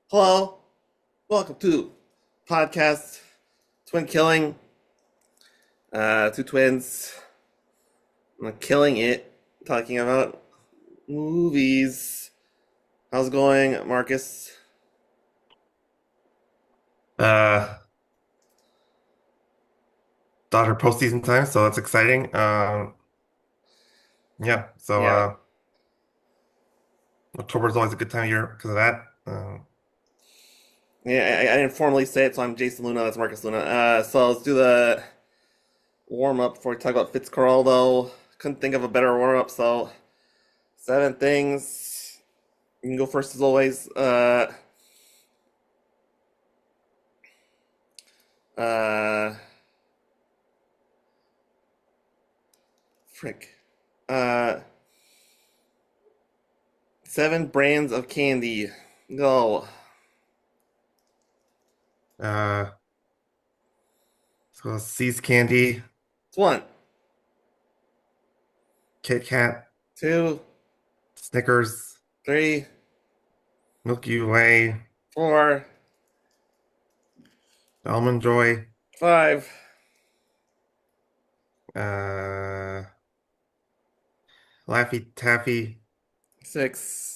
Hello, welcome to podcast Twin Killing. Two twins killing it, talking about movies. How's it going, Marcus? Uh, Daughter postseason time, so that's exciting. Yeah, so Yeah, October is always a good time of year because of that. yeah. I didn't formally say it, so I'm Jason Luna. That's Marcus Luna. So let's do the warm up before we talk about Fitzcarraldo. Couldn't think of a better warm up, so seven things. You can go first as always. Uh, Frick. Uh, Seven brands of candy. Go. Uh, so See's Candy, It's one, Kit Kat, two, Snickers, three, Milky Way, four, Almond Joy, five, uh, Laffy Taffy. six.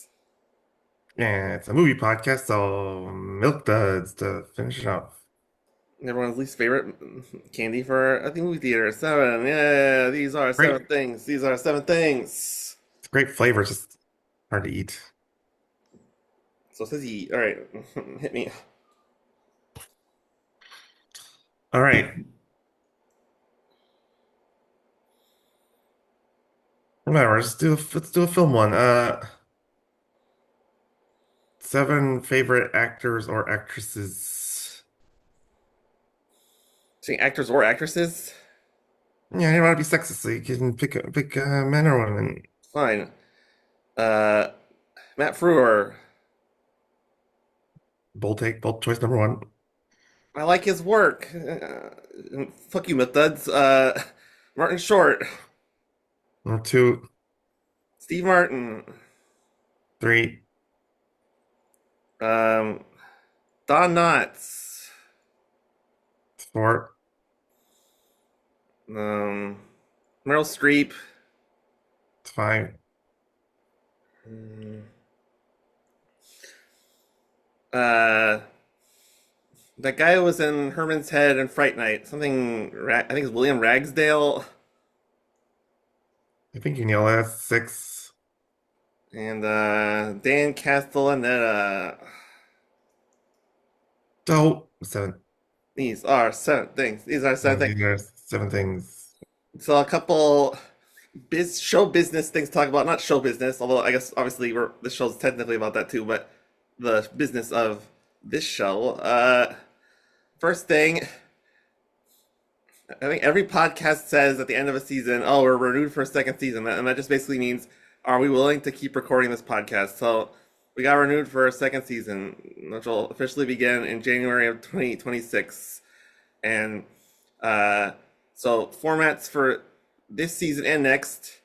Yeah, it's a movie podcast, so Milk Duds to finish it off. Everyone's least favorite candy for at the movie theater. Seven. Yeah, these are Great, seven things. These are seven things. it's great flavor, it's just hard to eat. So it says eat. All right, hit me. All right, whatever. Let's do a film one. Seven favorite actors or actresses. Saying actors or actresses. Yeah, you don't want to be sexist, so you can pick men or women. Fine. Uh, Matt Frewer. Bold choice number one. I like his work. Fuck you, Methods. Martin Short. Number two, Steve Martin. three, Um, Don Knotts. four, Um, Meryl Streep. five, Mm, Uh, that guy who was in Herman's Head and Fright Night. I think it's William Ragsdale. I think you nailed that. Six. And Dan Castellaneta. Oh, seven. These are seven things. These are seven things. These are seven things. So a couple show business things to talk about. Not show business, although I guess obviously this show's technically about that too, but the business of this show. First thing, I think every podcast says at the end of a season, "Oh, we're renewed for a second season," and that just basically means, are we willing to keep recording this podcast? So we got renewed for a second season, which will officially begin in January of 2026, and uh, so formats for this season and next,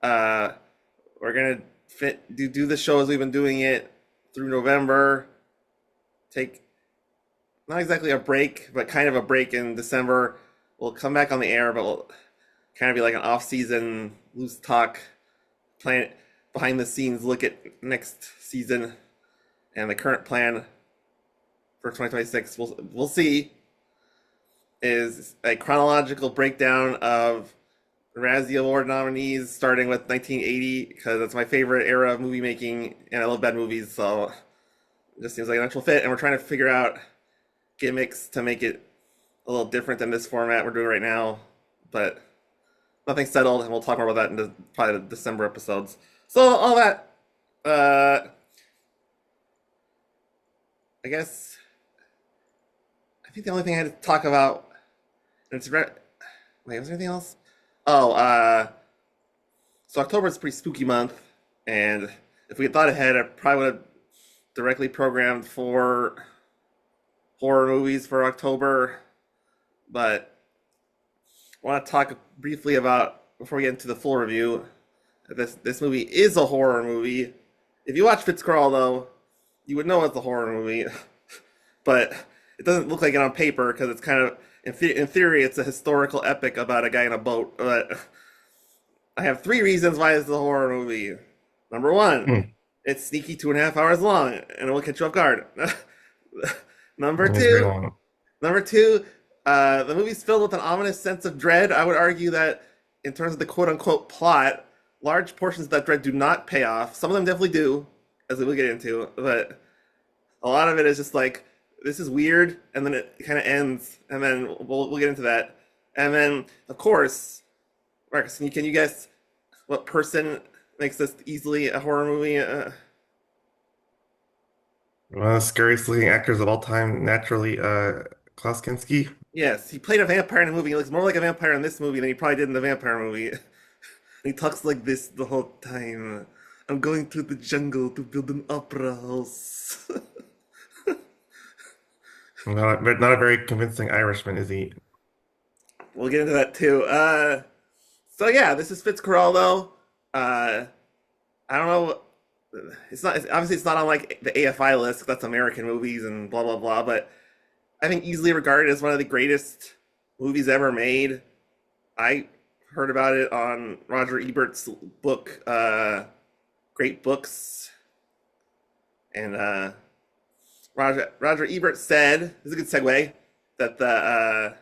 uh, we're gonna do the show as we've been doing it through November. Take not exactly a break, but kind of a break in December. We'll come back on the air, but we'll kind of be like an off-season loose talk, plan behind the scenes look at next season and the current plan for 2026. We'll see is a chronological breakdown of Razzie Award nominees, starting with 1980, because that's my favorite era of movie making, and I love bad movies, so it just seems like an actual fit. And we're trying to figure out gimmicks to make it a little different than this format we're doing right now, but nothing settled, and we'll talk more about that in probably the December episodes. So all that, I guess, I think the only thing I had to talk about, and wait, was there anything else? Oh, so October is a pretty spooky month, and if we had thought ahead, I probably would have directly programmed for horror movies for October, but I want to talk briefly about before we get into the full review. This movie is a horror movie. If you watch Fitzcarraldo, you would know it's a horror movie, but it doesn't look like it on paper because it's kind of in theory it's a historical epic about a guy in a boat. But I have three reasons why it's a horror movie. Number one, Hmm. it's sneaky 2.5 hours long, and it will catch you off guard. number It's very two, long. number two, the movie's filled with an ominous sense of dread. I would argue that in terms of the quote unquote plot, large portions of that dread do not pay off. Some of them definitely do, as we will get into, but a lot of it is just like this is weird, and then it kind of ends, and then we'll get into that, and then of course, Marcus, can you guess what person makes this easily a horror movie? One of the scariest looking actors of all time, naturally, Klaus Kinski. Yes, he played a vampire in the movie. He looks more like a vampire in this movie than he probably did in the vampire movie. He talks like this the whole time. I'm going to the jungle to build an opera house. Not a very convincing Irishman, is he? We'll get into that too. So yeah, this is Fitzcarraldo. Uh, I don't know. It's not obviously it's not on like the AFI list 'cause that's American movies and blah blah blah. But I think easily regarded as one of the greatest movies ever made. I heard about it on Roger Ebert's book, Great Books, and Roger Ebert said, "This is a good segue," that the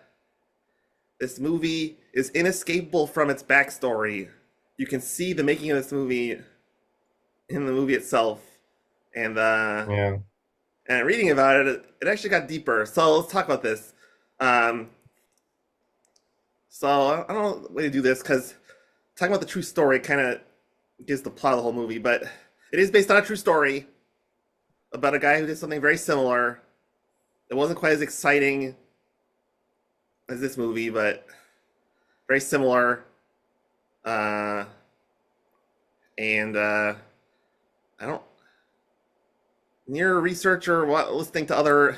this movie is inescapable from its backstory. You can see the making of this movie in the movie itself, and Yeah. reading about it, it actually got deeper. So let's talk about this. Um, so I don't know the way to do this because talking about the true story kind of gives the plot of the whole movie, but it is based on a true story about a guy who did something very similar. It wasn't quite as exciting as this movie, but very similar. Uh, and I don't near research or listening to other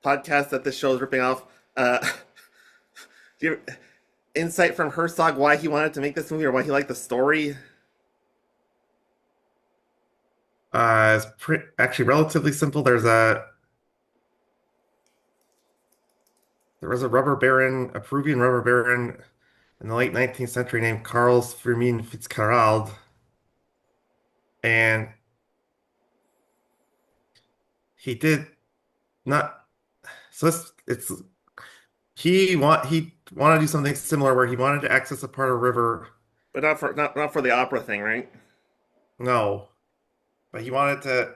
podcasts that this show is ripping off. Do you have insight from Herzog why he wanted to make this movie or why he liked the story? Actually relatively simple. There was a rubber baron, a Peruvian rubber baron in the late 19th century named Carlos Fermin Fitzcarraldo, and he did not. So it's he wanted to do something similar where he wanted to access a part of a river. But not for the opera thing, right? No, but he wanted to,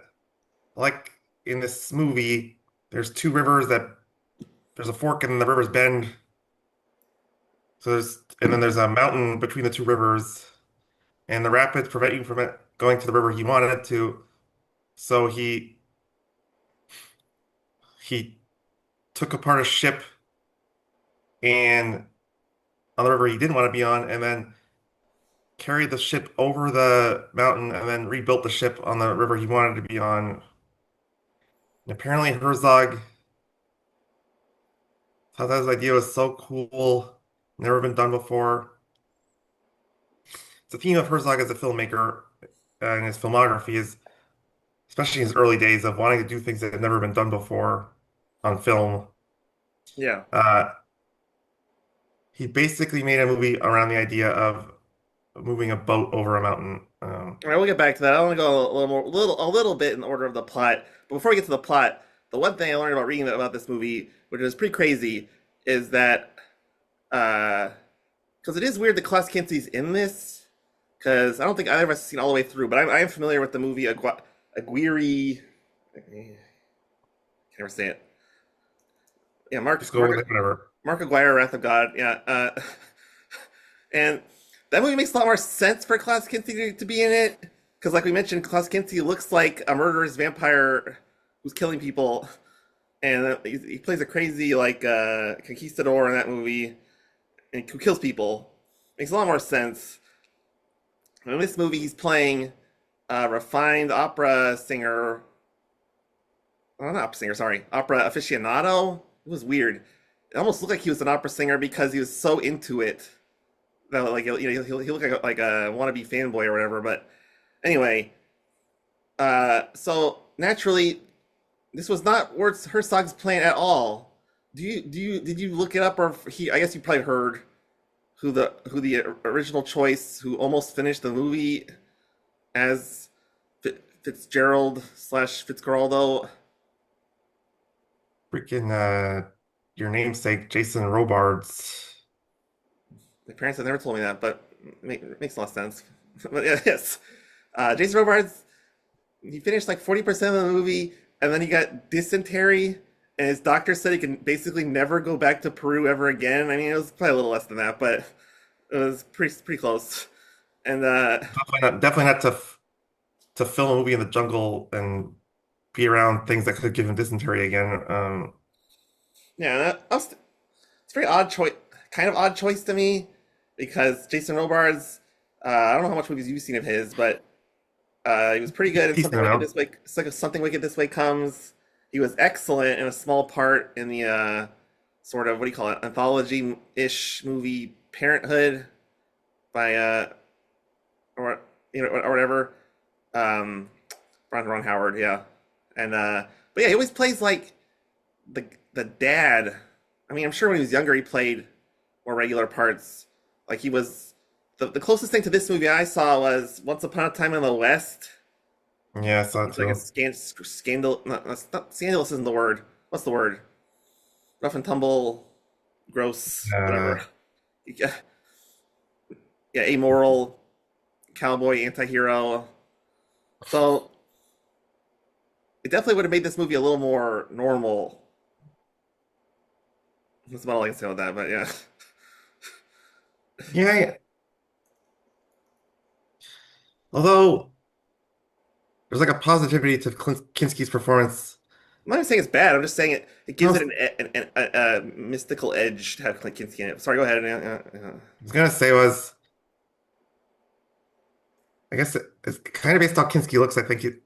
like in this movie, there's two rivers that there's a fork and the rivers bend. So and then there's a mountain between the two rivers, and the rapids prevent you from going to the river he wanted to. So he took apart a ship and on the river he didn't want to be on, and then carried the ship over the mountain, and then rebuilt the ship on the river he wanted to be on. And apparently Herzog thought that his idea was so cool, never been done before. It's the theme of Herzog as a filmmaker and his filmography is, especially in his early days, of wanting to do things that have never been done before on film. Yeah. Uh, he basically made a movie around the idea of moving a boat over a mountain. All right, we'll get back to that. I want to go a little more, a little bit in order of the plot. But before we get to the plot, the one thing I learned about reading about this movie, which is pretty crazy, is that because it is weird that Klaus Kinski's in this. Because I don't think I've ever seen all the way through, but I am familiar with the movie Aguirre. I can never say it. Yeah, Just go with it, whatever. Mark Aguirre, Wrath of God. Yeah, and that movie makes a lot more sense for Klaus Kinski to be in it because, like we mentioned, Klaus Kinski looks like a murderous vampire who's killing people, and he plays a crazy like conquistador in that movie, and who kills people. Makes a lot more sense. In this movie, he's playing a refined opera singer. Oh, not opera singer, sorry, opera aficionado. It was weird. It almost looked like he was an opera singer because he was so into it that like he looked like a wannabe fanboy or whatever. But anyway, So naturally, this was not Wertz Herzog's plan at all. Did you look it up, or he? I guess you probably heard who the original choice, who almost finished the movie as Fitzgerald slash Fitzcarraldo. Freaking your namesake, Jason Robards. My parents have never told me that, but it makes a lot of sense. But yeah, yes, Jason Robards. He finished like 40% of the movie, and then he got dysentery, and his doctor said he can basically never go back to Peru ever again. I mean, it was probably a little less than that, but it was pretty close. And Definitely not to film a movie in the jungle and be around things that could give him dysentery again. yeah, it's a very odd choice, kind of odd choice to me, because Jason Robards. I don't know how much movies you've seen of his, but he was pretty good in Decent Something Wicked amount. This Way. It's like Something Wicked This Way Comes. He was excellent in a small part in the sort of, what do you call it, anthology-ish movie Parenthood by or or whatever. Um, Ron Howard, yeah, and but yeah, he always plays like the dad. I mean, I'm sure when he was younger, he played more regular parts. Like he was the closest thing to this movie I saw was Once Upon a Time in the West. Yeah, I saw it He's like a too. scandal. No, that's not scandalous. Isn't the word? What's the word? Rough and tumble, gross, Uh, whatever. Yeah, yeah, amoral cowboy anti-hero. So it definitely would have made this movie a little more normal. That's about all I can say about that. But yeah, yeah. Although there's like a positivity to Kinski's performance. I'm not even saying it's bad. I'm just saying it I gives it was, a mystical edge to have Clint Kinski in it. Sorry, go ahead. Yeah, yeah. I was gonna say was, I guess it's kind of based on how Kinski looks. I think it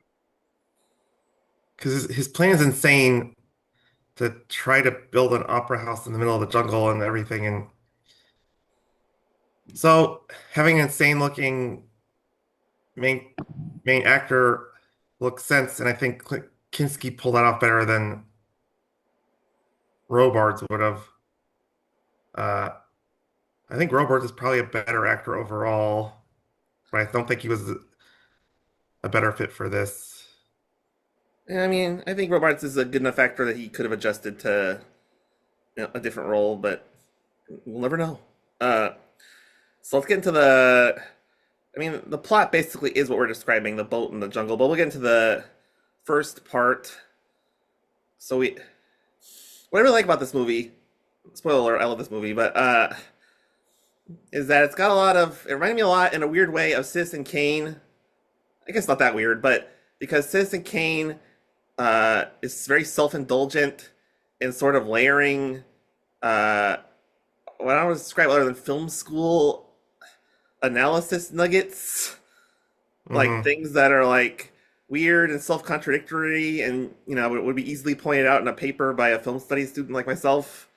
because his plan is insane to try to build an opera house in the middle of the jungle and everything. And so having an insane looking main main actor looks sense, and I think Kinski pulled that off better than Robards would have. Uh, I think Robards is probably a better actor overall, but I don't think he was a better fit for this. Yeah, I mean, I think Robards is a good enough actor that he could have adjusted to a different role, but we'll never know. Uh, so let's get into the. I mean, the plot basically is what we're describing, the boat in the jungle, but we'll get into the first part. So what I really like about this movie, spoiler alert, I love this movie, but is that it's got a lot of, it reminded me a lot in a weird way of Citizen Kane. I guess not that weird, but because Citizen Kane is very self-indulgent and sort of layering uh, what I don't describe other than film school analysis nuggets, like Hmm. things that are like weird and self-contradictory, and it would be easily pointed out in a paper by a film studies student like myself.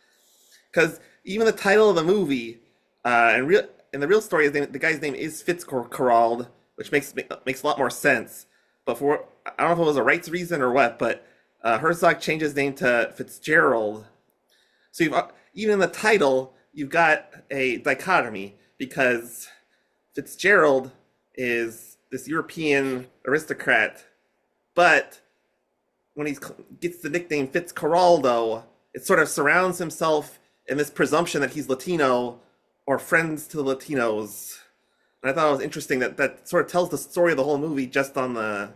Because even the title of the movie, and the real story is the guy's name is Fitzcarraldo, which makes a lot more sense. But for I don't know if it was a rights reason or what, but Herzog changed his name to Fitzgerald. So even in the title, you've got a dichotomy because Fitzgerald is this European aristocrat, but when he gets the nickname Fitzcarraldo, it sort of surrounds himself in this presumption that he's Latino or friends to the Latinos. And I thought it was interesting that that sort of tells the story of the whole movie just on the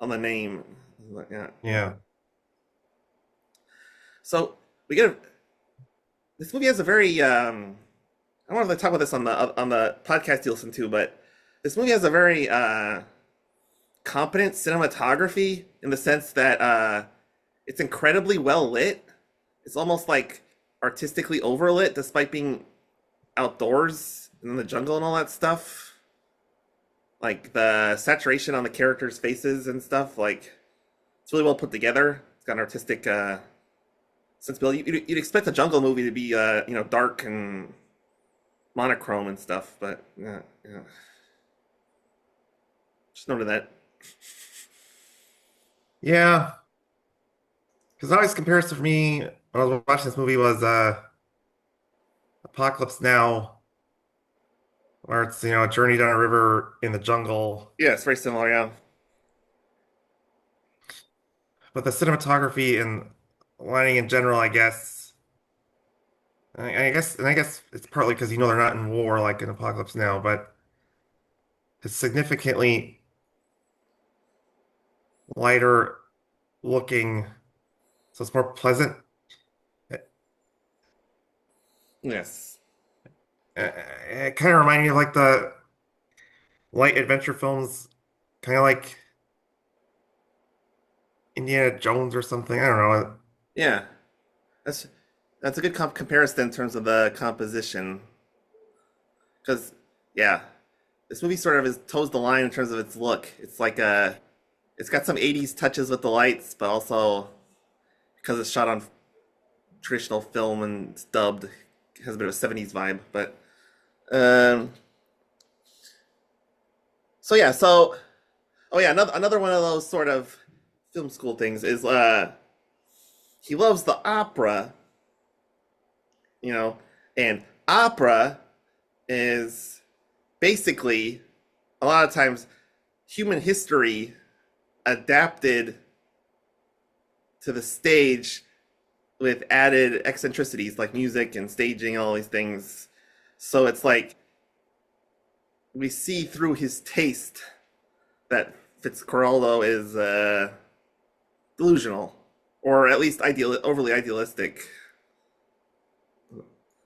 name. Yeah. Yeah. So we get this movie has a very I don't know if I talk about this on the podcast you listen to, but this movie has a very competent cinematography in the sense that it's incredibly well lit. It's almost like artistically overlit, despite being outdoors and in the jungle and all that stuff. Like the saturation on the characters' faces and stuff, like it's really well put together. It's got an artistic sensibility. You'd expect a jungle movie to be dark and monochrome and stuff, but yeah, yeah. Just noted that. Yeah, because the always comparison for me when I was watching this movie was Apocalypse Now, where it's a journey down a river in the jungle, Yeah, it's very similar. Yeah, but the cinematography and lighting in general, I guess. I guess it's partly because they're not in war like in Apocalypse Now, but it's significantly lighter looking, so it's more pleasant. yes, It kind of reminded me of like the light adventure films, kind of like Indiana Jones or something. I don't know. yeah. That's that's a good comparison in terms of the composition. Because yeah, this movie sort of is toes the line in terms of its look. It's like it's got some '80s touches with the lights, but also because it's shot on traditional film and it's dubbed, it has a bit of a '70s vibe. But um, so yeah, so oh yeah, another one of those sort of film school things is he loves the opera, you know, and opera is basically a lot of times human history adapted to the stage with added eccentricities like music and staging and all these things. So it's like we see through his taste that Fitzcarraldo is delusional, or at least overly idealistic.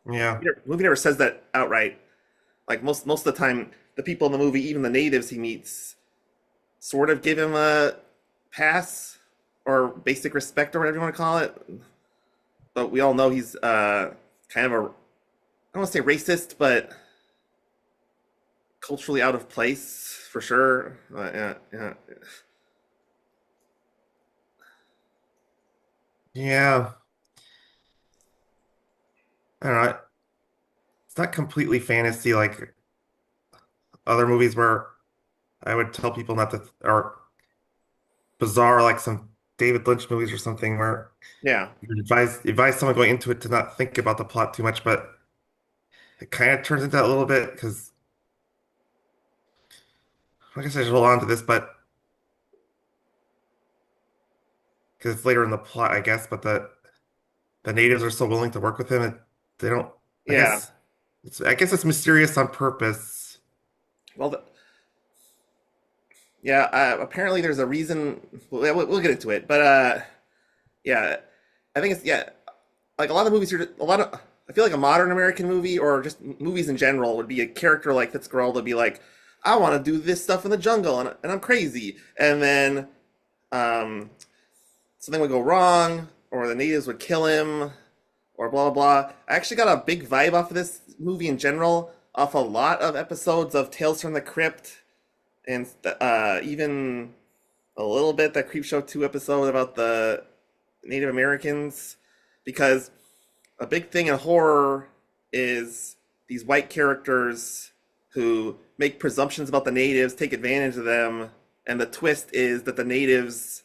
Yeah, The movie never says that outright. Like most of the time, the people in the movie, even the natives he meets, sort of give him a pass or basic respect or whatever you want to call it. But we all know he's kind of a, I don't want to say racist, but culturally out of place for sure. Yeah, yeah, yeah. I don't know. It's not completely fantasy like other movies where I would tell people not to, or bizarre like some David Lynch movies or something where yeah, you would advise someone going into it to not think about the plot too much, but it kind of turns into that a little bit because I guess I should hold on to this, but because it's later in the plot, I guess, but the natives are so willing to work with him, they don't. I yeah. guess it's mysterious on purpose. Well, yeah. Apparently, there's a reason. We'll get into it, but yeah, I think it's yeah. Like a lot of movies, are a lot of. I feel like a modern American movie or just movies in general would be a character like Fitzcarraldo to be like, I want to do this stuff in the jungle and I'm crazy, and then um, something would go wrong or the natives would kill him or blah blah blah. I actually got a big vibe off of this movie in general, off a lot of episodes of Tales from the Crypt and even a little bit that Creepshow 2 episode about the Native Americans, because a big thing in horror is these white characters who make presumptions about the natives, take advantage of them, and the twist is that the natives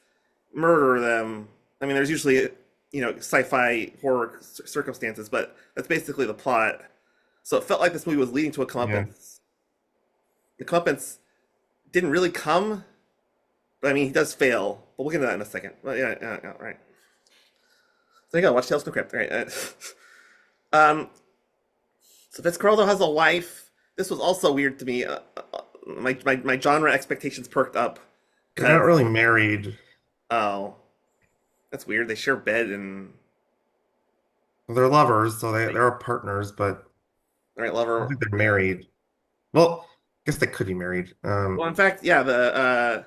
murder them. I mean, there's usually sci-fi horror circumstances, but that's basically the plot. So it felt like this movie was leading to a Yeah. comeuppance. The comeuppance didn't really come, but I mean, he does fail. But we'll get into that in a second. But yeah, yeah, yeah, right. So you go watch Tales from the Crypt, right? Um, so Fitzcarraldo has a wife. This was also weird to me. My genre expectations perked up They're not because really married. oh, that's weird. They share bed and Well, they're lovers, so they like, they're partners, but right I don't lover. think they're married. Well, I guess they could be married. Well, in fact, yeah. The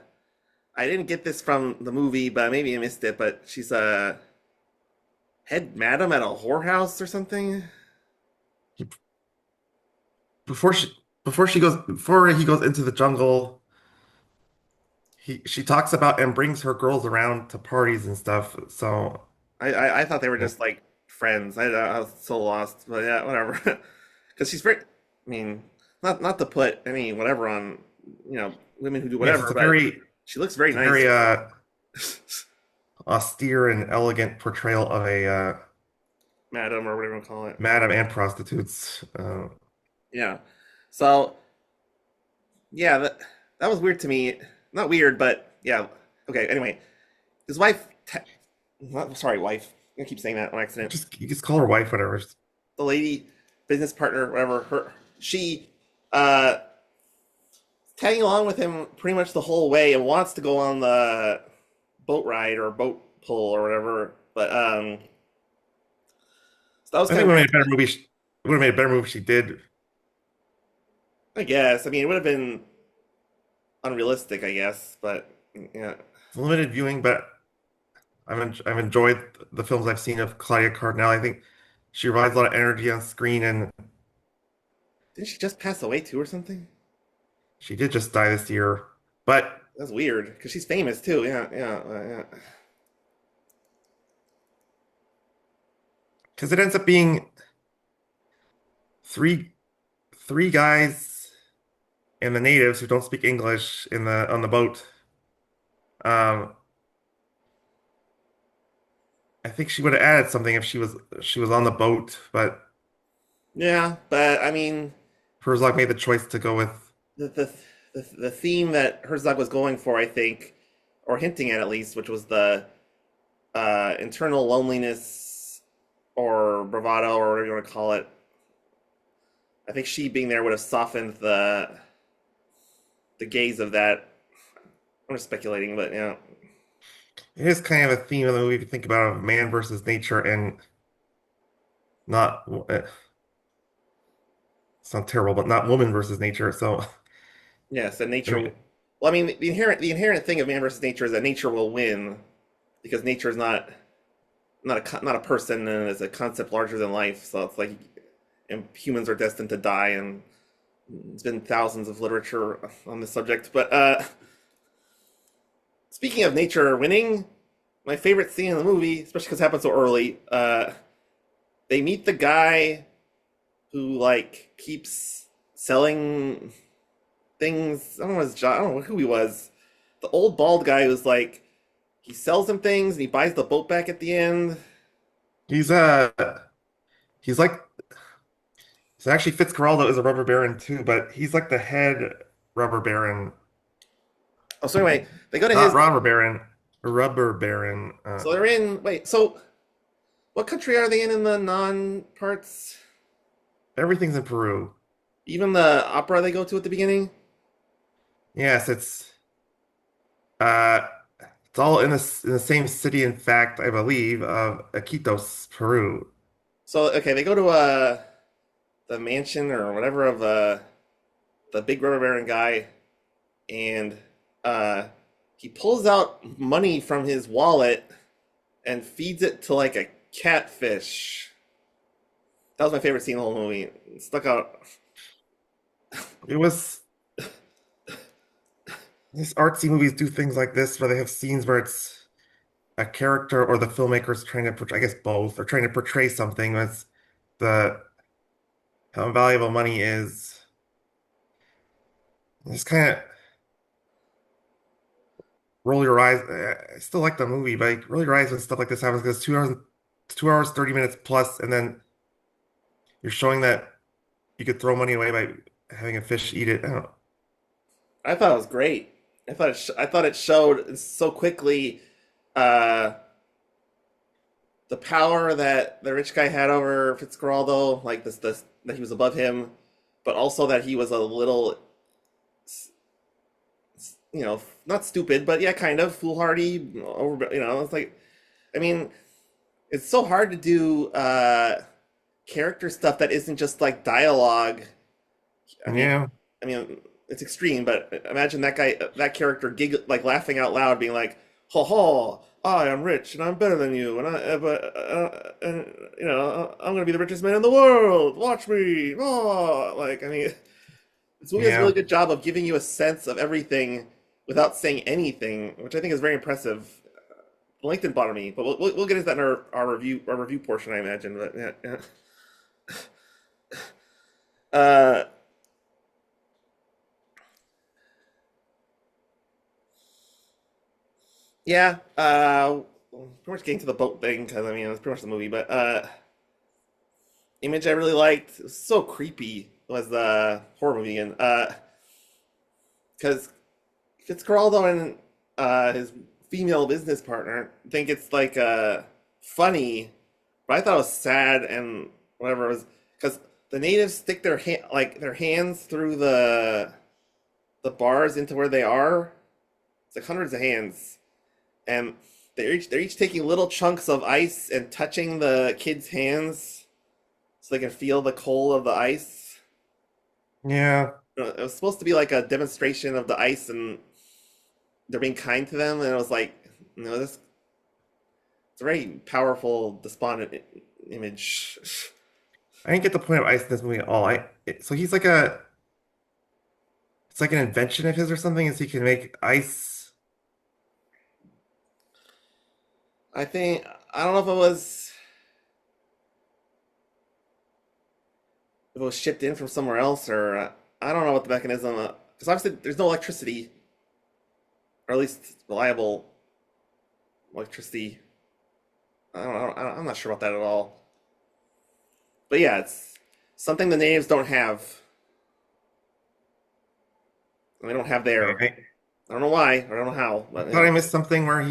I didn't get this from the movie, but maybe I missed it. But she's a head madam at a whorehouse or something. He, before she before he goes into the jungle, she talks about and brings her girls around to parties and stuff. So I thought they were yeah, just like friends. I was so lost, but yeah, whatever. Because she's very. I mean, not to put any whatever on women who do yeah, whatever, but she looks very she's a nice. very austere and elegant portrayal of a Madam or whatever you want to call it. madam and prostitutes. Yeah. So yeah, that was weird to me. Not weird, but yeah. Okay. Anyway, his wife. Sorry, wife. I keep saying that on accident. Just you just call her wife, whatever. The lady, business partner, whatever. She, uh, tagging along with him pretty much the whole way and wants to go on the boat ride or boat pull or whatever. But so that was I think kind we of made weird. a better movie. Would have made a better movie if she did. I guess. I mean, it would have been unrealistic, I guess. But yeah. It's limited viewing, but I've enjoyed the films I've seen of Claudia Cardinale. I think she provides a lot of energy on screen, and Didn't she just pass away too or something? she did just die this year. But That's weird because she's famous too. Yeah, yeah, yeah. because it ends up being three three guys and the natives who don't speak English in the on the boat. Um, I think she would have added something if she was on the boat, but Yeah, but I mean, Herzog made the choice to go with. the the the theme that Herzog was going for, I think, or hinting at least, which was the internal loneliness or bravado or whatever you want to call it. I think she being there would have softened the gaze of that. I'm just speculating, but yeah, It is kind of a theme of the movie if you think about it, man versus nature and not. Sounds terrible, but not woman versus nature. So, yes, that I nature. mean, Well, I mean, the inherent thing of man versus nature is that nature will win because nature is not a person and is a concept larger than life. So it's like, and humans are destined to die, and there's been thousands of literature on this subject. But speaking of nature winning, my favorite scene in the movie, especially because it happened so early, they meet the guy who like keeps selling things. I don't know his job. I don't know who he was. The old bald guy who's like he sells him things and he buys the boat back at the end. he's he's like so actually Fitzcarraldo is a rubber baron too, but he's like the head rubber baron, Oh, so anyway, they go to not his. robber baron, rubber baron. So they're in. Wait, so what country are they in the non parts? Everything's in Peru. Even the opera they go to at the beginning. Yes, uh it's all in the same city. In fact, I believe of Iquitos, Peru. So okay, they go to the mansion or whatever of the big rubber baron guy, and uh, he pulls out money from his wallet and feeds it to like a catfish. That was my favorite scene in the whole movie. It stuck out. It was these artsy movies do things like this where they have scenes where it's a character or the filmmaker's trying to portray, I guess both, are trying to portray something that's the how valuable money is. Just kind of roll your eyes. I still like the movie, but like, roll your eyes when stuff like this happens because 2 hours, 30 minutes plus, and then you're showing that you could throw money away by having a fish eat it. I don't know. I thought it was great. I thought it showed so quickly uh, the power that the rich guy had over Fitzcarraldo, like this that he was above him, but also that he was a little, not stupid, but yeah, kind of foolhardy. Over, it's like, I mean, it's so hard to do character stuff that isn't just like dialogue. I mean, Yeah, I mean, it's extreme, but imagine that guy, that character, like laughing out loud, being like, "Ha ha! I am rich and I'm better than you, and I'm gonna be the richest man in the world. Watch me!" Oh, like I mean, this movie does a really yeah, good job of giving you a sense of everything without saying anything, which I think is very impressive. The length didn't bother me, but we'll get into that in our review portion, I imagine. But yeah, yeah. Uh, yeah. pretty much getting to the boat thing because I mean it's pretty much the movie, but image I really liked. It was so creepy. Was the horror movie and because Fitzcarraldo and his female business partner think it's like funny, but I thought it was sad and whatever it was because the natives stick their hands through the bars into where they are. It's like hundreds of hands, and they're each taking little chunks of ice and touching the kids' hands so they can feel the cold of the ice. Yeah, It was supposed to be like a demonstration of the ice and they're being kind to them, and it was like, this it's a very powerful, despondent image. I didn't get the point of ice in this movie at all. So he's like a, it's like an invention of his or something, is he can make ice. I think I don't know if it was shipped in from somewhere else or I don't know what the mechanism because obviously there's no electricity or at least reliable electricity. I'm not sure about that at all. But yeah, it's something the natives don't have. And they don't have I, there. I, I don't know why. I don't know how. I But thought I missed something where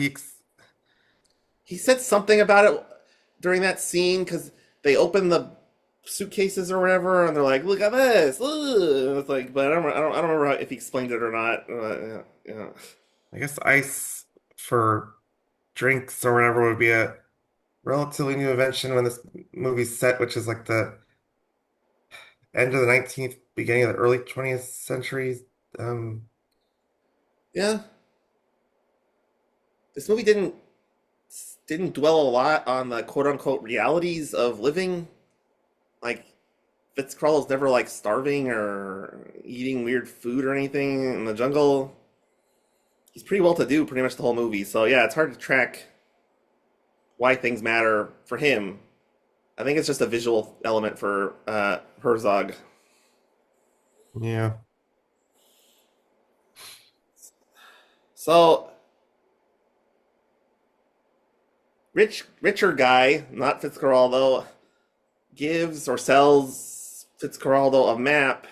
he said something about it during that scene because they open the suitcases or whatever, and they're like, "Look at this!" Ugh. It's like, but I don't remember if he explained it or not. Yeah, yeah. I guess ice for drinks or whatever would be a relatively new invention when this movie's set, which is like the end of the 19th, beginning of the early 20th centuries. Um, Yeah. This movie didn't dwell a lot on the quote unquote realities of living. Like Fitzcarraldo's never like starving or eating weird food or anything in the jungle. He's pretty well to do pretty much the whole movie. So yeah, it's hard to track why things matter for him. I think it's just a visual element for Herzog. yeah. So richer guy, not Fitzcarraldo, gives or sells Fitzcarraldo a map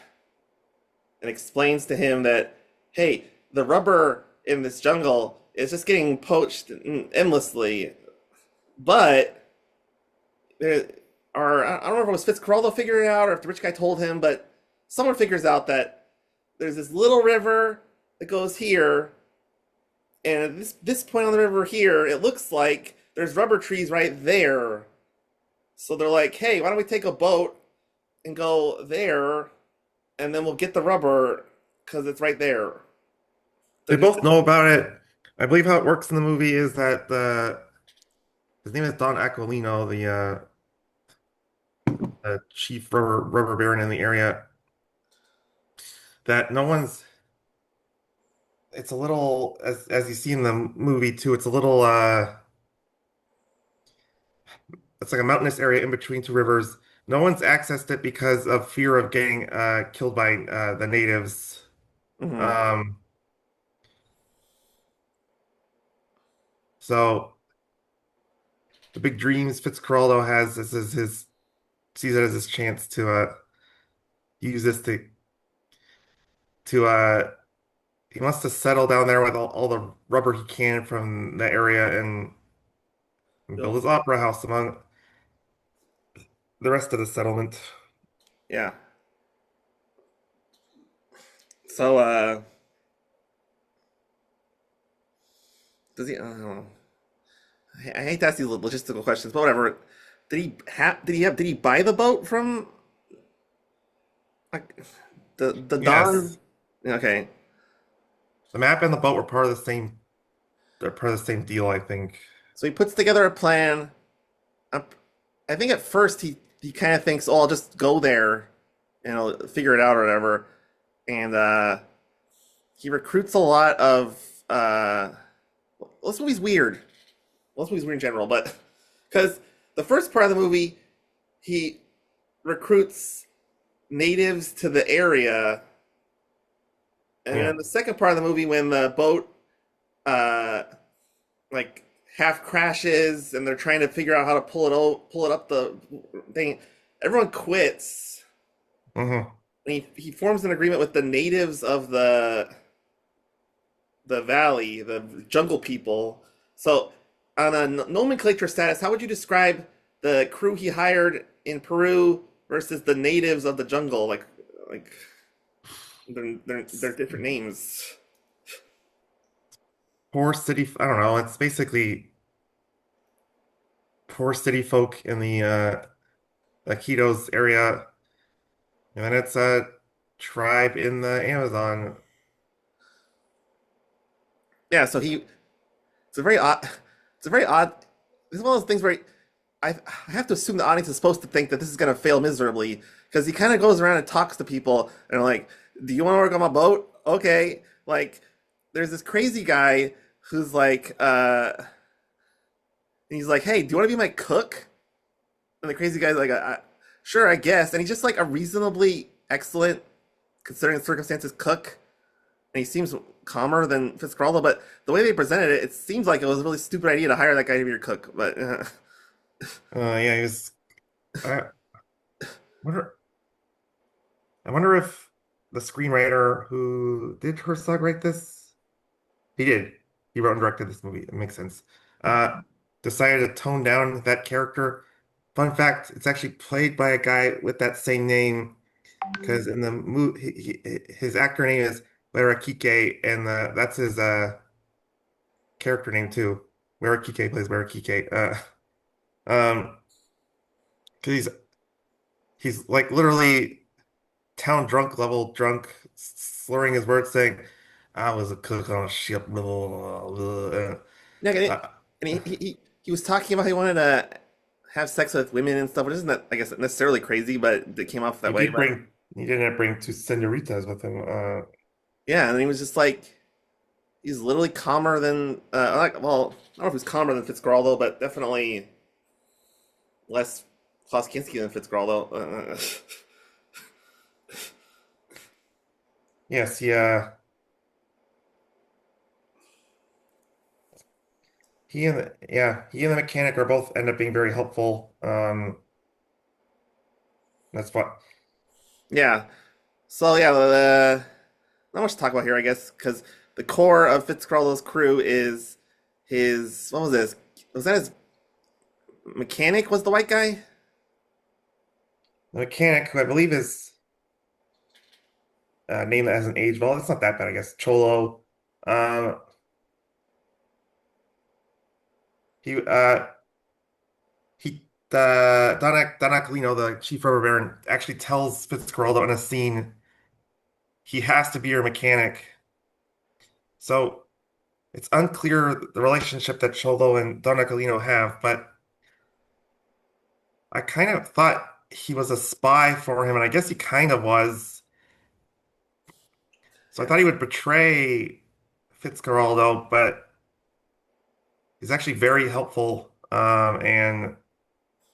and explains to him that, hey, the rubber in this jungle is just getting poached endlessly. But there I don't know if it was Fitzcarraldo figuring it out or if the rich guy told him, but someone figures out that there's this little river that goes here, and at this point on the river here, it looks like there's rubber trees right there. So they're like, hey, why don't we take a boat and go there, and then we'll get the rubber because it's right there. They They're just both know about it. I believe how it works in the movie is that his name is Don Aquilino, the chief rubber baron in the area. That no one's. It's a little as you see in the movie too. It's a little it's like a mountainous area in between two rivers. No one's accessed it because of fear of getting killed by the natives. mhm. Um, so the big dreams Fitzcarraldo has, this is his, sees it as his chance to use this to he wants to settle down there with all the rubber he can from the area and build Yep. his opera house among the rest of the settlement. Yeah. So does he? I don't know. I hate to ask these logistical questions, but whatever. Did he buy the boat from like the Don? Yes, Okay. the map and the boat were part of the same. They're part of the same deal, I think. So he puts together a plan. I I think at first he kind of thinks, "Oh, I'll just go there and I'll figure it out or whatever." And he recruits a lot of well, this movie's weird. Well, this movie's weird in general, but because the first part of the movie, he recruits natives to the area, and Yeah. then the second part of the movie, when the boat uh like half crashes, and they're trying to figure out how to pull it up the thing. Everyone quits, Hmm. and he forms an agreement with the natives of the valley, the jungle people. So, on a nomenclature status, how would you describe the crew he hired in Peru versus the natives of the jungle? Like they're different names. Poor city. I don't know. It's basically poor city folk in the Iquitos area, and then it's a tribe in the Amazon. Yeah, so it's a very odd. It's a very odd. It's one of those things where I have to assume the audience is supposed to think that this is going to fail miserably because he kind of goes around and talks to people and like, "Do you want to work on my boat? Okay." Like, there's this crazy guy who's like, and he's like, "Hey, do you want to be my cook?" And the crazy guy's like, "Sure, I guess." And he's just like a reasonably excellent, considering the circumstances, cook. And he seems calmer than Fitzcarraldo, but the way they presented it, it seems like it was a really stupid idea to hire that guy to be your cook. But Yeah, he was. I wonder. I wonder if the screenwriter who did Herzog write this, he did. He wrote and directed this movie. It makes sense. Uh, Decided to tone down that character. Fun fact, it's actually played by a guy with that same name because in the movie, his actor name is Werakike, and that's his character name too. Werakike plays Werakike. Um, because he's like literally town drunk level drunk, slurring his words, saying, "I was a cook on a ship." Blah, blah, blah, blah. yeah, Uh, and he was talking about how he wanted to have sex with women and stuff, which isn't that I guess necessarily crazy, but it came off that he way. did But bring, he didn't bring two senoritas with him. yeah, and he was just like he's literally calmer than like well, I don't know if he's calmer than Fitzcarraldo, but definitely less Klaus Kinski than Fitzcarraldo. Yes, he and the mechanic are both end up being very helpful. That's what. Yeah. So yeah, not much to talk about here, I guess, because the core of Fitzcarraldo's crew is his. What was this? Was that his mechanic? Was the white guy? The mechanic, who I believe is named as an age. Well, it's not that bad, I guess. Cholo. Um, he Don Aquilino, the chief rubber baron, actually tells Fitzcarraldo in a scene he has to be your mechanic. So it's unclear the relationship that Cholo and Don Aquilino have, but I kind of thought he was a spy for him, and I guess he kind of was. So I Yeah. thought he would betray Fitzcarraldo, but he's actually very helpful. And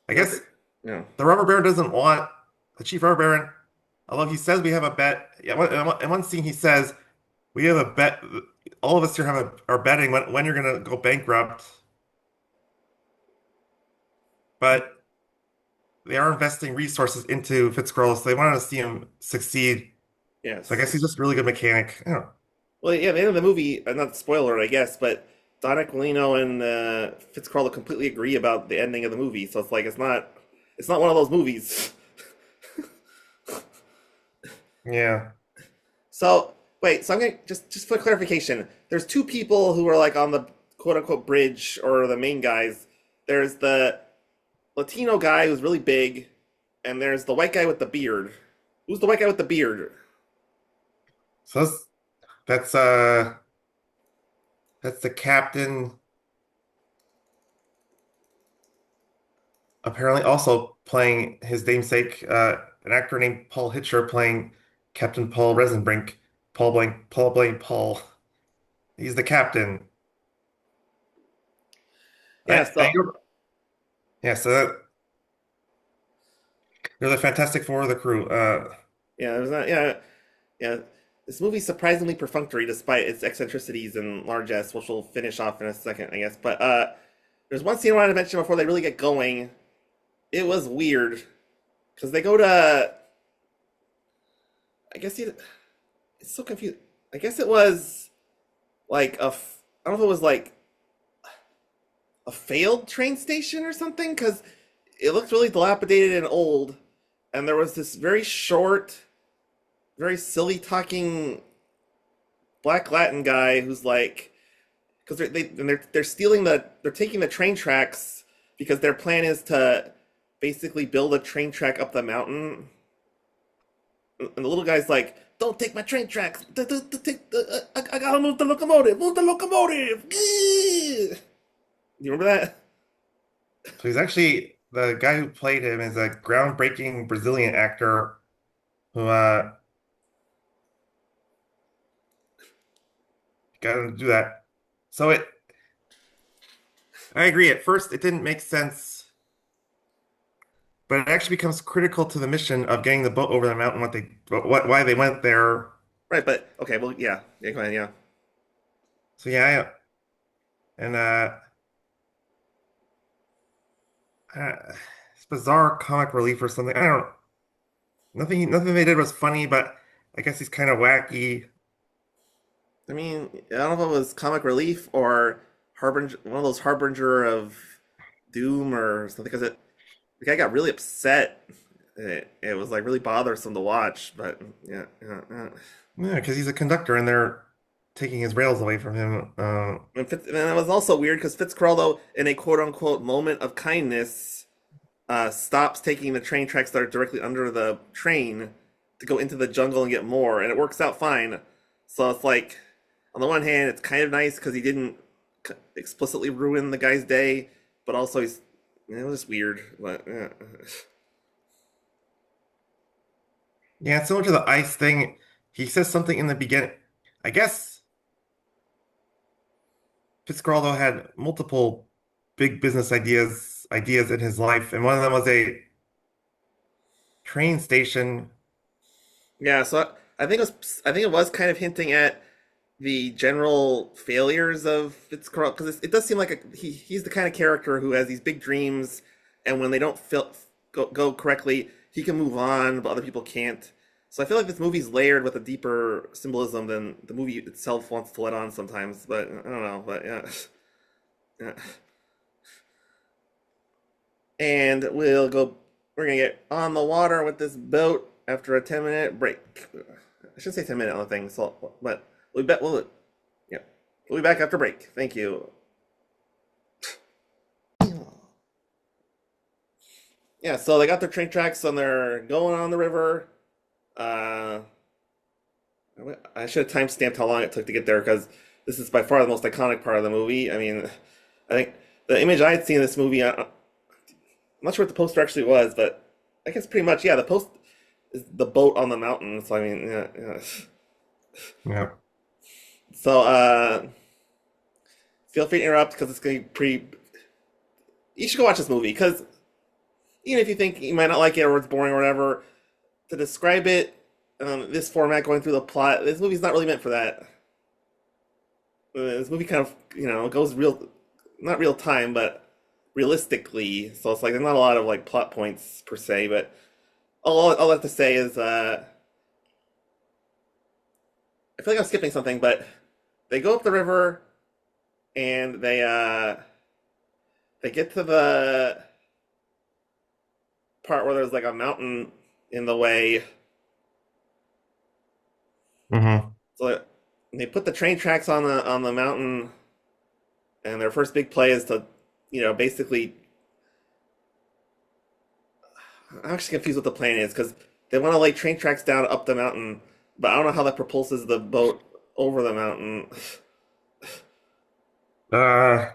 I Yeah. guess Yeah. the rubber baron doesn't want the chief rubber baron, although he says we have a bet. Yeah, in one scene he says we have a bet. All of us here are betting when you're gonna go bankrupt, but they are investing resources into Fitzcarraldo, so they wanted to see him succeed. So I Yes. guess he's just a really good mechanic. I don't know. Well, yeah. The end of the movie, not spoiler, I guess, but Don Aquilino and Fitzcarraldo completely agree about the ending of the movie. So it's like it's not one of those movies. Yeah. So wait, so I'm gonna just for clarification, there's two people who are like on the quote unquote bridge or the main guys. There's the Latino guy who's really big, and there's the white guy with the beard. Who's the white guy with the beard? So that's uh that's the captain, apparently also playing his namesake, an actor named Paul Hitcher playing Captain Paul Resenbrink. Paul Blaine Paul. He's the captain. Yeah, I so yeah, so they're the Fantastic Four of the crew. yeah, there's not yeah. This movie's surprisingly perfunctory despite its eccentricities and largesse, which we'll finish off in a second, I guess. But There's one scene I want to mention before they really get going. It was weird because they go to. I guess it's so confused. I guess it was like I don't know if it was like a failed train station or something because it looked really dilapidated and old, and there was this very short, very silly talking black Latin guy who's like, because they're stealing they're taking the train tracks because their plan is to basically build a train track up the mountain, and the little guy's like, "Don't take my train tracks. I gotta move the locomotive. Move the locomotive." You remember that? So he's actually the guy who played him is a groundbreaking Brazilian actor who got him to do that. So I agree. At first, it didn't make sense, but it actually becomes critical to the mission of getting the boat over the mountain. Why they went there. Right, but okay, well, yeah, yeah, go ahead, yeah. So yeah, and it's bizarre comic relief or something. I don't. Nothing they did was funny, but I guess he's kind of wacky. I mean, I don't know if it was comic relief or harbinger, one of those harbinger of doom or something. Because the guy got really upset. It was like really bothersome to watch. But yeah, yeah, yeah. Yeah, because he's a conductor and they're taking his rails away from him. And it was also weird because Fitzcarraldo, in a quote unquote moment of kindness, stops taking the train tracks that are directly under the train to go into the jungle and get more, and it works out fine. So it's like, on the one hand, it's kind of nice because he didn't explicitly ruin the guy's day, but also it was just weird. But yeah. Yeah, similar to the ice thing. He says something in the beginning. I guess Fitzcarraldo had multiple big business ideas in his life, and one of them was a train station. Yeah, so I think it was kind of hinting at the general failures of Fitzcarraldo because it does seem like he's the kind of character who has these big dreams, and when they don't go correctly, he can move on, but other people can't. So I feel like this movie's layered with a deeper symbolism than the movie itself wants to let on sometimes. But I don't know. But yeah, yeah. And We're gonna get on the water with this boat after a 10-minute break. I should say 10-minute on the thing. So, but we bet yeah, we'll be back after break. Thank you. Yeah, so they got their train tracks and they're going on the river. Uh, I should have time stamped how long it took to get there because this is by far the most iconic part of the movie. I mean, I think the image I had seen in this movie, I'm not sure what the poster actually was, but I guess pretty much, yeah, the post is the boat on the mountain. So I mean, yeah, yeah. Yeah. So feel free to interrupt because it's gonna be pretty. You should go watch this movie because even if you think you might not like it or it's boring or whatever, to describe it, this format going through the plot, this movie's not really meant for that. This movie kind of, goes not real time, but realistically. So it's like there's not a lot of like plot points per se, but all I have to say is, I feel like I'm skipping something, but they go up the river and they get to the part where there's like a mountain in the way. Hmm. So they put the train tracks on the mountain, and their first big play is to, basically. I'm actually confused what the plan is because they want to lay train tracks down up the mountain, but I don't know how that propulses the boat over the mountain. Uh,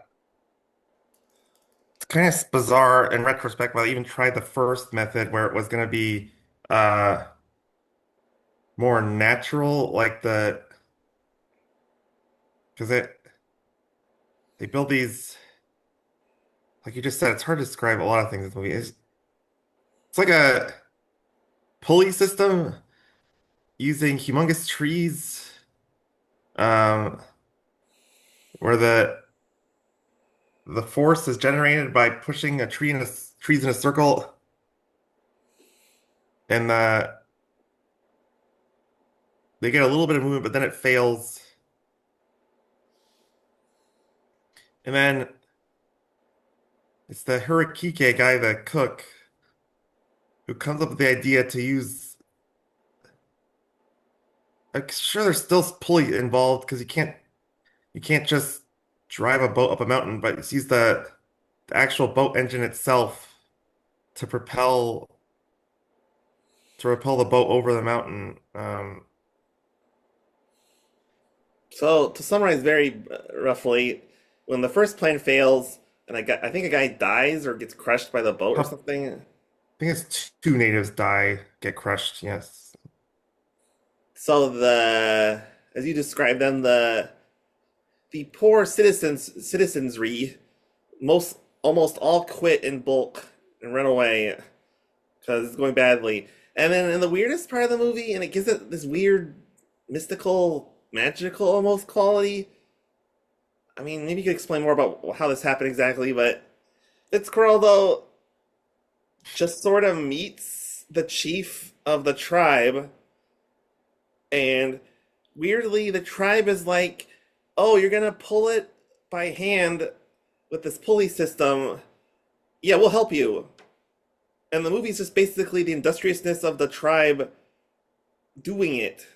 it's kind of bizarre in retrospect, but I even tried the first method where it was going to be uh more natural, like because they build these, like you just said, it's hard to describe a lot of things in this movie. It's like a pulley system using humongous trees, um, where the force is generated by pushing trees in a circle, and they get a little bit of movement, but then it fails. And then it's the Hirokike guy, the cook, who comes up with the idea to use. I'm sure there's still pulley involved because you can't just drive a boat up a mountain, but it's use the actual boat engine itself to propel the boat over the mountain. So to summarize very roughly, when the first plane fails, and I think a guy dies or gets crushed by the boat or I something. think it's two natives get crushed. Yes. So as you described them, the poor citizenry, most almost all quit in bulk and run away because it's going badly. And then in the weirdest part of the movie, and it gives it this weird mystical, magical almost quality. I mean, maybe you could explain more about how this happened exactly, but Fitzcarraldo just sort of meets the chief of the tribe, and weirdly, the tribe is like, "Oh, you're gonna pull it by hand with this pulley system. Yeah, we'll help you." And the movie's just basically the industriousness of the tribe doing it,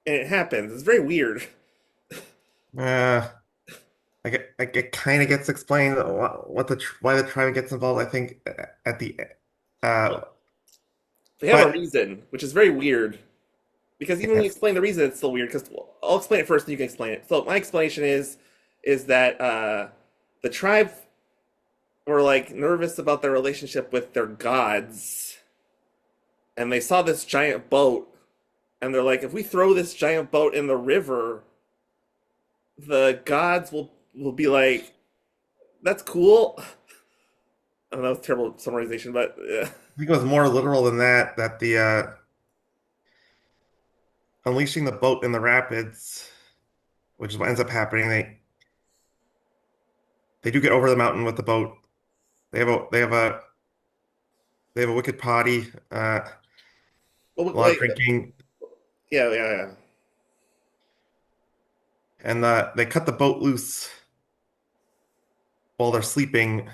and it happens. It's very weird. Uh, it kind of gets explained why the tribe gets involved. I think at the uh, They have a but reason, which is very weird. Because even when you yes, explain the reason, it's still weird. Because I'll explain it first, and you can explain it. So my explanation is that the tribe were like nervous about their relationship with their gods, and they saw this giant boat, and they're like, if we throw this giant boat in the river, the gods will be like, that's cool. I don't know, it's terrible summarization, but I think it was more literal than that. That the unleashing the boat in the rapids, which is what ends up happening. They do get over the mountain with the boat. They have a wicked potty, well, a lot of wait, drinking, yeah, yeah, yeah. and they cut the boat loose while they're sleeping.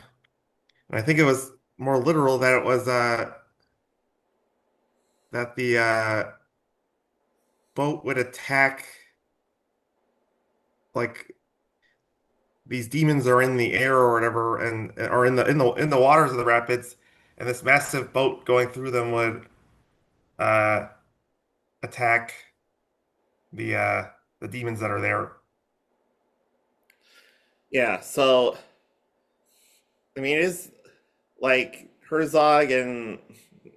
And I think it was more literal that it was that the boat would attack, like these demons are in the air or whatever, and are in the waters of the rapids, and this massive boat going through them would uh, attack the uh, the demons that are there. Yeah, so I mean, it is like Herzog and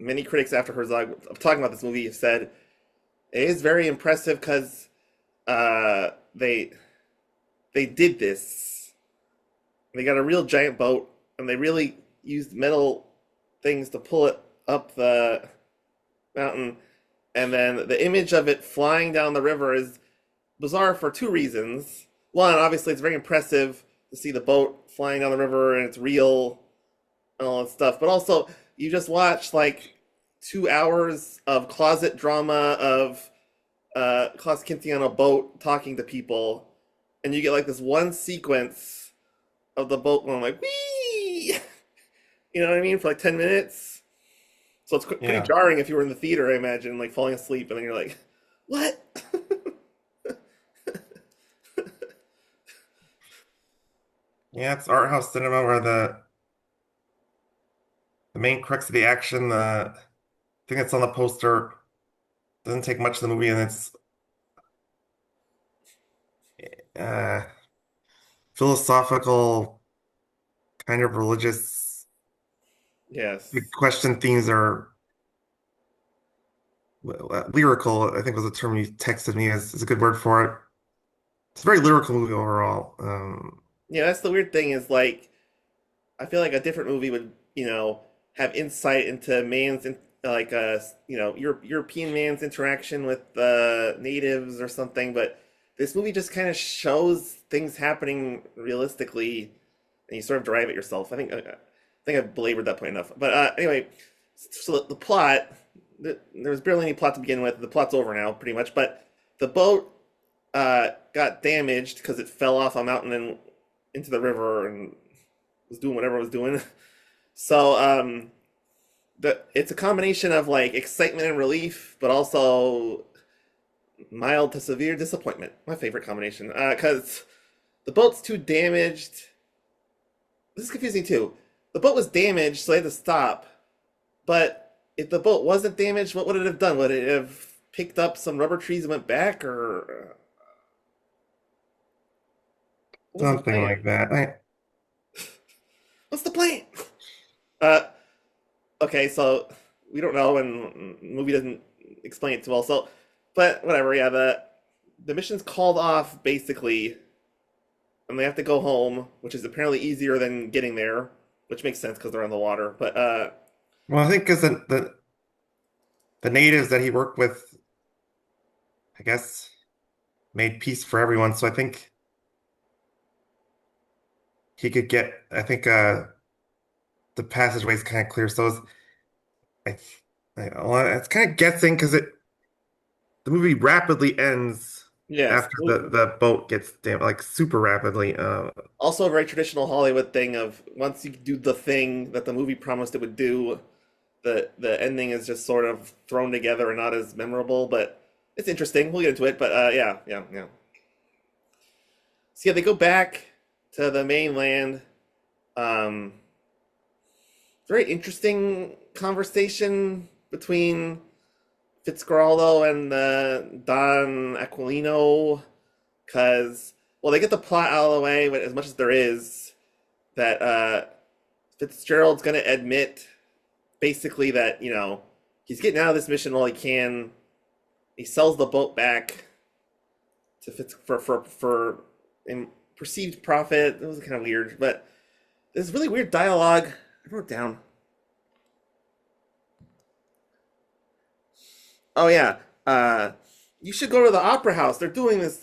many critics after Herzog of talking about this movie have said it is very impressive because uh, they they did this. They got a real giant boat and they really used metal things to pull it up the mountain. And then the image of it flying down the river is bizarre for two reasons. One, obviously, it's very impressive to see the boat flying down the river and it's real and all that stuff. But also, you just watch like 2 hours of closet drama of Klaus Kinski on a boat talking to people, and you get like this one sequence of the boat going like wee, you know what I mean, for like 10 minutes. So it's pretty Yeah, jarring if you were in the theater, I imagine, like falling asleep, and then you're like, what? yeah, it's art house cinema where the main crux of the action, the thing that's on the poster, doesn't take much of the movie, and it's uh, philosophical, kind of religious. The Yes. question themes are lyrical, I think was the term you texted me is a good word for it. It's a very lyrical movie overall. Yeah, that's the weird thing is like I feel like a different movie would, have insight into like European man's interaction with natives or something, but this movie just kind of shows things happening realistically, and you sort of drive it yourself. I think I've belabored that point enough. But anyway, so the plot, there was barely any plot to begin with. The plot's over now, pretty much. But the boat got damaged because it fell off a mountain and into the river and was doing whatever it was doing. So it's a combination of like excitement and relief, but also mild to severe disappointment. My favorite combination, because the boat's too damaged. This is confusing too. The boat was damaged, so they had to stop. But if the boat wasn't damaged, what would it have done? Would it have picked up some rubber trees and went back, or what was the Something plan? like that. What's the plan? Uh, okay, so we don't know, and the movie doesn't explain it too well. So, but whatever. Yeah, the mission's called off basically, and they have to go home, which is apparently easier than getting there, which makes sense because they're on the water. But Well, I think because the natives that he worked with, I guess, made peace for everyone. So I think he could get. I think the passageway is kind of clear. So I, well, it's kind of guessing because the movie rapidly ends yes, after the boat gets damn like super rapidly. also a very traditional Hollywood thing of once you do the thing that the movie promised it would do, the ending is just sort of thrown together and not as memorable. But it's interesting. We'll get into it. But yeah. So yeah, they go back to the mainland. Um, Very interesting conversation between Fitzcarraldo and Don Aquilino, because well, they get the plot out of the way, but as much as there is that Fitzgerald's going to admit basically that he's getting out of this mission while he can. He sells the boat back to Fitz for perceived profit. It was kind of weird, but there's really weird dialogue. I wrote it down. Oh yeah, uh, you should go to the opera house. They're doing this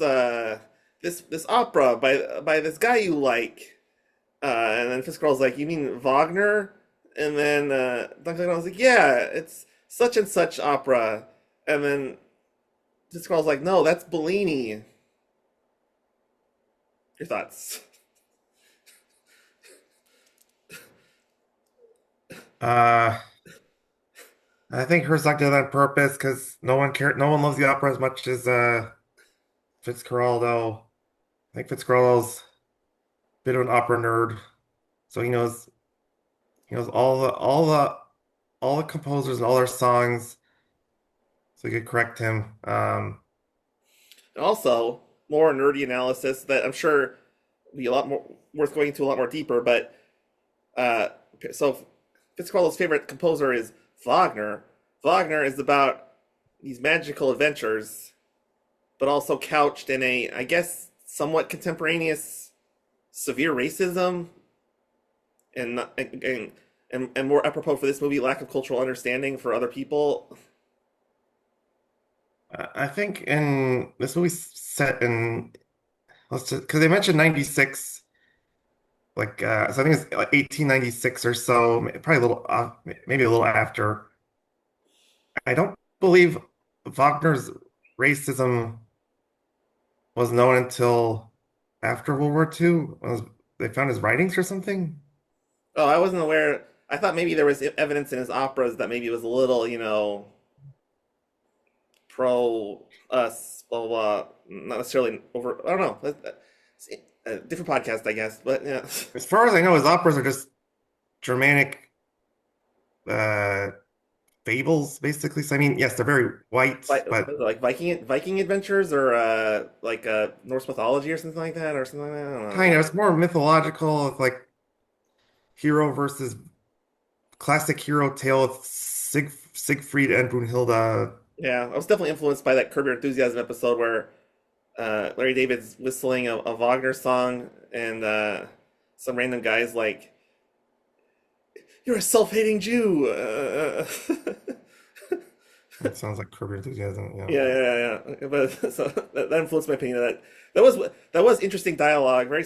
opera by this guy you like. And then Fitzcarrald's like, "You mean Wagner?" And then Duncan was like, "Yeah, it's such and such opera." And then Fitzcarrald's like, "No, that's Bellini." Your thoughts? uh, I think Herzog did that on purpose because no one loves the opera as much as Fitzcarraldo. I think Fitzcarraldo's a bit of an opera nerd, so he knows all the composers and all their songs, so you could correct him. And also, more nerdy analysis that I'm sure will be a lot more worth going into a lot more deeper. But uh, so Fitzcarraldo's favorite composer is Wagner. Wagner is about these magical adventures, but also couched in a, I guess, somewhat contemporaneous severe racism and and more apropos for this movie, lack of cultural understanding for other people. I think in this movie set in let's just because they mentioned 96, like so I think it's like 1896 or so, probably a little maybe a little after. I don't believe Wagner's racism was known until after World War II. They found his writings or something? Oh, I wasn't aware. I thought maybe there was evidence in his operas that maybe it was a little, pro us, blah blah blah. Not necessarily over. I don't know. It's a different podcast, I guess. But yeah, As far as I know, his operas are just Germanic uh, fables, basically. So I mean, yes, they're very white, but like Viking adventures or like Norse mythology or something like that, or something like that. I don't know. kind of it's more mythological. It's like hero versus classic hero tale of Siegfried and Brunhilde. Yeah, I was definitely influenced by that Curb Your Enthusiasm episode where Larry David's whistling a Wagner song, and some random guy's like, "You're a self-hating Jew." It sounds like Curb Your Enthusiasm. Yeah. Yeah, yeah, yeah. But so that influenced my opinion of that. That was that was interesting dialogue, very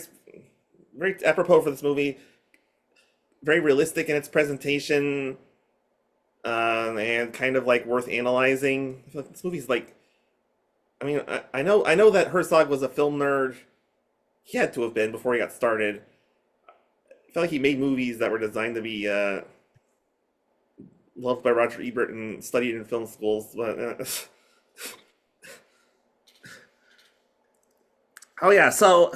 apropos for this movie, very realistic in its presentation, and kind of like worth analyzing. I feel like this movie's like, I mean, I know that Herzog was a film nerd. He had to have been before he got started. I feel like he made movies that were designed to be loved by Roger Ebert and studied in film schools. But oh yeah, so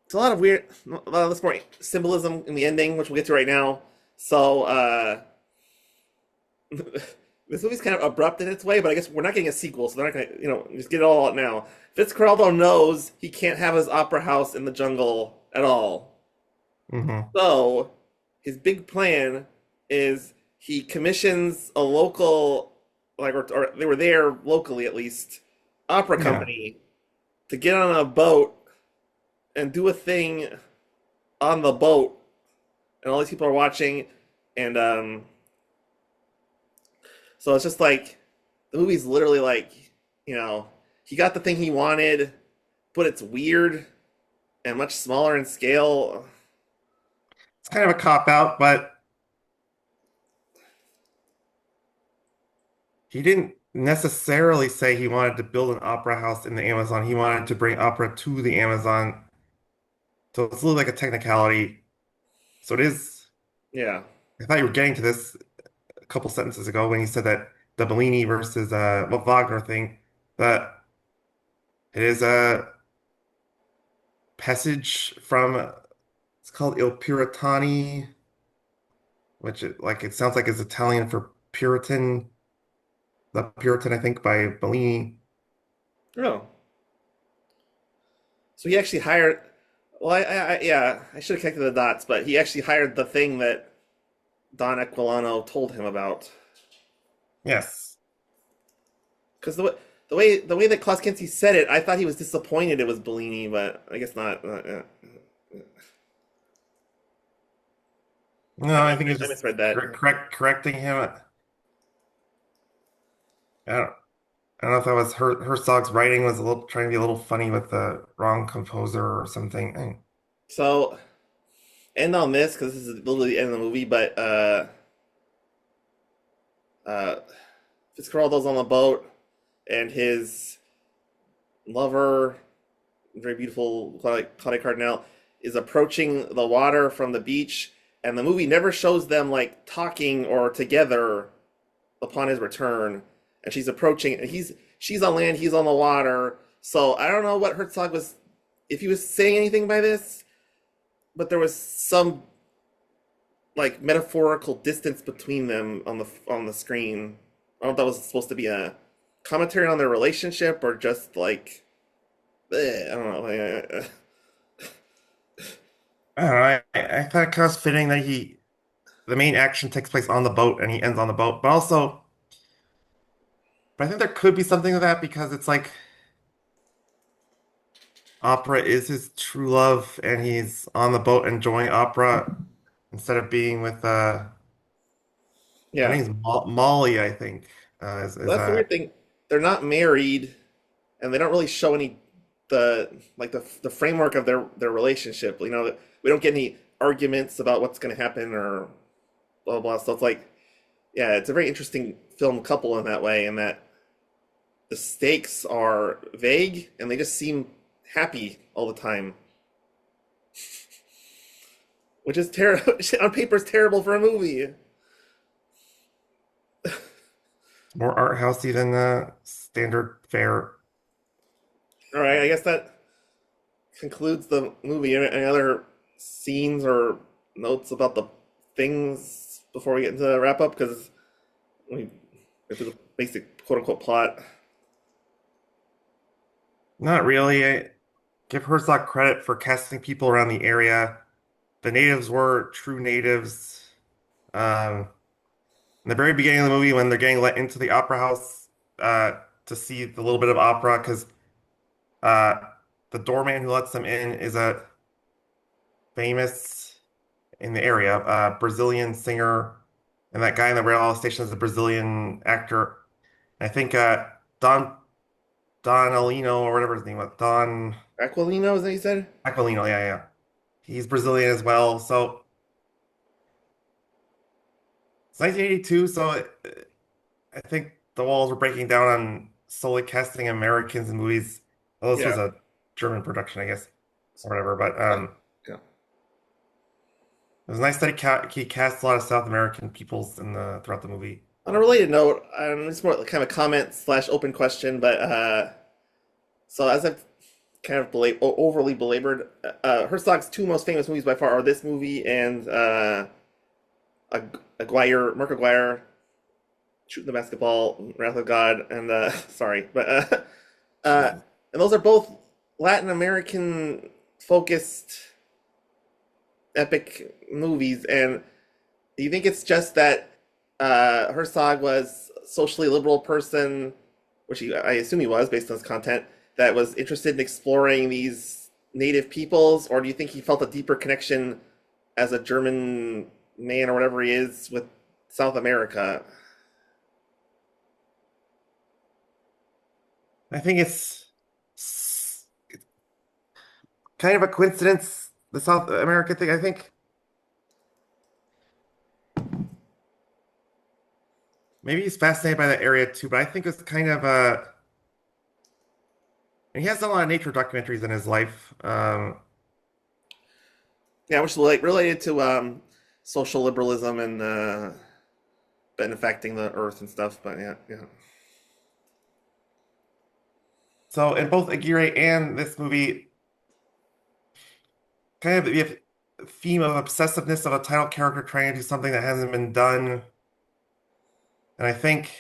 it's a lot of weird, a lot of this more symbolism in the ending, which we'll get to right now. So this movie's kind of abrupt in its way, but I guess we're not getting a sequel, so they're not gonna, just get it all out now. Fitzcarraldo knows he can't have his opera house in the jungle at all. Hmm. So his big plan is he commissions a local, like, or they were there locally at least, opera Yeah. company to get on a boat and do a thing on the boat, and all these people are watching, and so it's just like the movie's literally like, he got the thing he wanted, but it's weird and much smaller in scale. It's kind of a cop out, but he didn't necessarily say he wanted to build an opera house in the Amazon. He wanted to bring opera to the Amazon. So it's a little like a technicality. So it is. Yeah. I thought you were getting to this a couple sentences ago when you said that the Bellini versus well, Wagner thing, that it is a passage from it's called Il Puritani, which it sounds like is Italian for Puritan, the Puritan, I think, by Bellini. Oh. So he actually hired. Well, yeah, I should have connected the dots, but he actually hired the thing that Don Aquilano told him about. Yes. Because the way that Klaus Kinski said it, I thought he was disappointed it was Bellini, but I guess not. No, I think it's I just misread that. correcting him. I don't, I don't know if that was Herzog's writing was a little trying to be a little funny with the wrong composer or something. So end on this because this is literally the end of the movie, but uh, Fitzcarraldo's on the boat and his lover, very beautiful Claudia Cardinal, is approaching the water from the beach, and the movie never shows them like talking or together upon his return. And she's approaching, and she's on land, he's on the water. So I don't know what Herzog was, if he was saying anything by this, but there was some like metaphorical distance between them on the screen. I don't know if that was supposed to be a commentary on their relationship or just like, I don't know. I don't know. I thought it kind of fitting that the main action takes place on the boat and he ends on the boat, but I think there could be something to that because it's like opera is his true love and he's on the boat enjoying opera instead of being with I Yeah, think it's Molly, I think is that's the weird thing. They're not married, and they don't really show any the framework of their relationship. We don't get any arguments about what's going to happen or blah blah. So it's like, yeah, it's a very interesting film couple in that way, in that the stakes are vague and they just seem happy all the time, which is terrible. On paper is terrible for a movie. more art housey than the standard fare. All right, I guess that concludes the movie. Any other scenes or notes about the things before we get into the wrap up? Because we get to the basic quote unquote plot. Not really. I give Herzog credit for casting people around the area. The natives were true natives. In the very beginning of the movie, when they're getting let into the opera house to see the little bit of opera, because uh, the doorman who lets them in is a famous in the area Brazilian singer. and that guy in the rail station is a Brazilian actor. I think Don Alino or whatever his name was, Don Aquilino, is that you said? Aquilino, yeah, yeah. He's Brazilian as well. So it's 1982, so I think the walls were breaking down on solely casting Americans in movies. Well, this was Yeah. a German production, I guess, or whatever. But Yeah. Yeah. it was nice that he cast a lot of South American peoples in the throughout the movie. On a related note, it's more like kind of a comment slash open question, but so as I've kind of overly belabored, Herzog's two most famous movies by far are this movie and Aguirre, Mark Aguirre shooting the basketball, Wrath of God, and sorry, but uh, Jesus. and those are both Latin American focused epic movies. And do you think it's just that Herzog was a socially liberal person, which I assume he was based on his content, that was interested in exploring these native peoples, or do you think he felt a deeper connection as a German man or whatever he is with South America? I think it's kind of a coincidence, the South America thing. I think maybe he's fascinated by that area too, but I think it's kind of and he has done a lot of nature documentaries in his life. Yeah, which is like related to social liberalism and benefacting the earth and stuff. But yeah, yeah, So in both Aguirre and this movie, kind of the theme of obsessiveness of a title character trying to do something that hasn't been done. And I think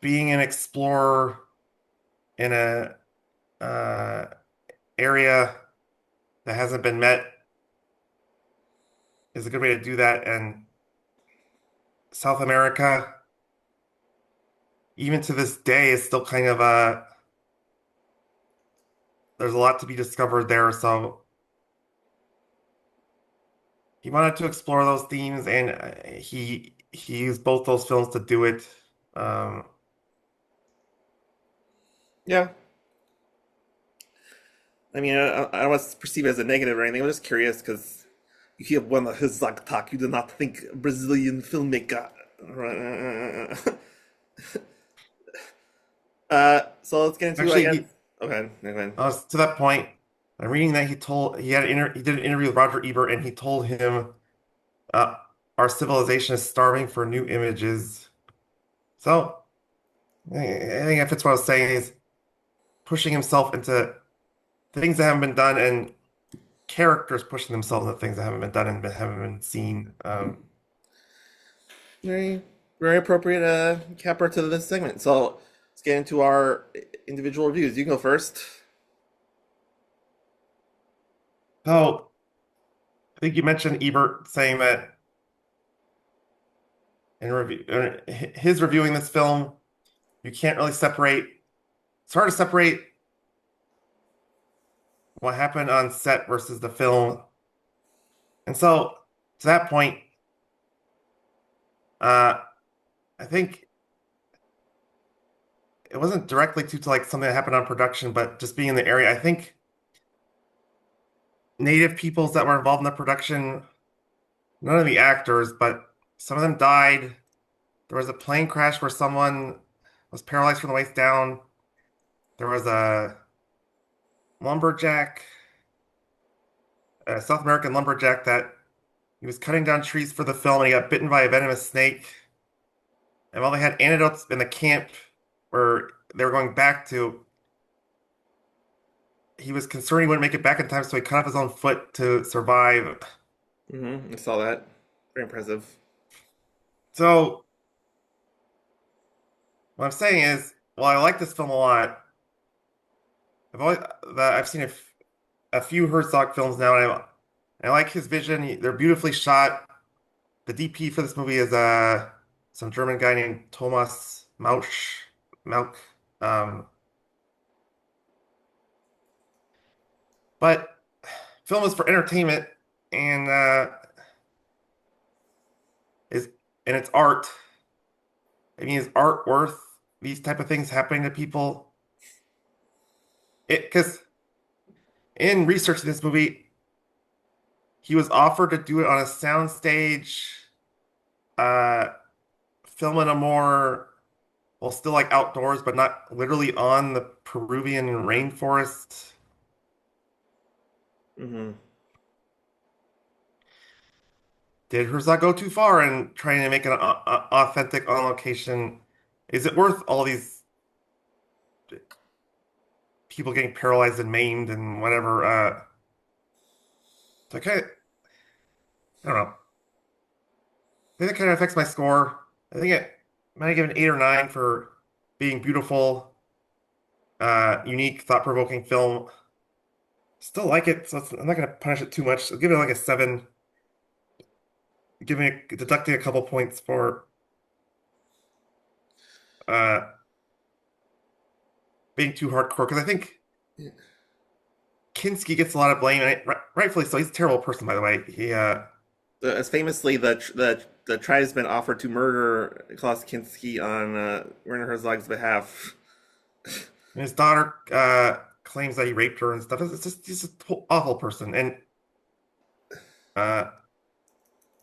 being an explorer in a uh, area that hasn't been met is a good way to do that. And South America, even to this day, is still kind of there's a lot to be discovered there. So he wanted to explore those themes, and he used both those films to do it. Um, yeah. I mean, I don't want to perceive it as a negative or anything. I'm just curious because you hear one of his like talk, you do not think Brazilian filmmaker. So let's get into, I Actually, guess. he Okay, never mind. to that point, I'm reading that he did an interview with Roger Ebert, and he told him, uh, "Our civilization is starving for new images." So I think that fits what I was saying. Is pushing himself into things that haven't been done, and characters pushing themselves into things that haven't been done and haven't been seen. Very, very appropriate capper to this segment. So let's get into our individual reviews. You can go first. So I think you mentioned Ebert saying that in his reviewing this film, you can't really separate. It's hard to separate what happened on set versus the film. And so to that point, uh, I think it wasn't directly due to like something that happened on production, but just being in the area. I think native peoples that were involved in the production, none of the actors, but some of them died. There was a plane crash where someone was paralyzed from the waist down. There was a lumberjack, a South American lumberjack that he was cutting down trees for the film and he got bitten by a venomous snake. And while they had antidotes in the camp where they were going back to, he was concerned he wouldn't make it back in time, so he cut off his own foot to survive. I saw that. Very impressive. So what I'm saying is, well, I like this film a lot. I've seen a few Herzog films now, and I like his vision. They're beautifully shot. The DP for this movie is some German guy named Thomas Mauch. Um, but film is for entertainment, and and it's art. I mean, is art worth these type of things happening to people? Because in researching this movie, he was offered to do it on a soundstage, uh, film it a more, well, still like outdoors, but not literally on the Peruvian rainforest. Hmm. Did Herzog go too far in trying to make an authentic on location? Is it worth all these people getting paralyzed and maimed and whatever? So I don't know. I think that kind of affects my score. I think it might give an 8 or 9 for being beautiful, unique, thought-provoking film. Still like it, so I'm not going to punish it too much. I'll give it like a 7, deducting a couple points for uh, being too hardcore. Because I think Kinski gets a lot of blame, and rightfully so. He's a terrible person, by the way. As famously, the tribesman offered to murder Klaus Kinski on Werner Herzog's behalf. His daughter claims that he raped her and stuff. It's just he's an awful person and uh,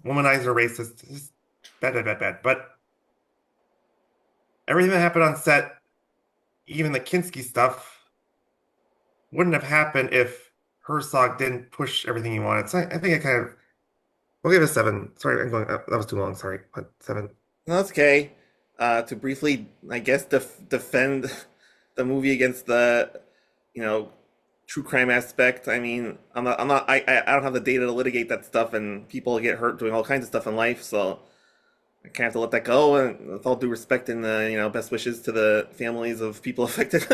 womanizer, racist. It's just bad, bad, bad, bad. But everything that happened on set, even the Kinski stuff, wouldn't have happened if Herzog didn't push everything he wanted. So I think I kind of we'll give it a 7. Sorry, I'm going. That was too long. Sorry, but 7. No, that's okay. To briefly, I guess, defend the movie against the, you know, true crime aspect. I mean, I don't have the data to litigate that stuff, and people get hurt doing all kinds of stuff in life, so I kind of have to let that go. And with all due respect and best wishes to the families of people affected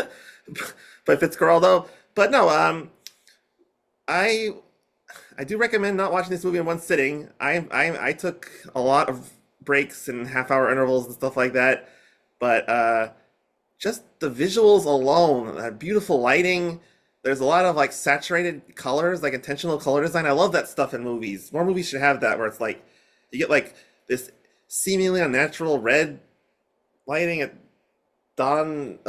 by Fitzcarraldo. But no, I I do recommend not watching this movie in one sitting. I took a lot of breaks and half-hour intervals and stuff like that, but just the visuals alone, beautiful lighting. There's a lot of like saturated colors, like intentional color design. I love that stuff in movies. More movies should have that, where it's like you get like this seemingly unnatural red lighting at Don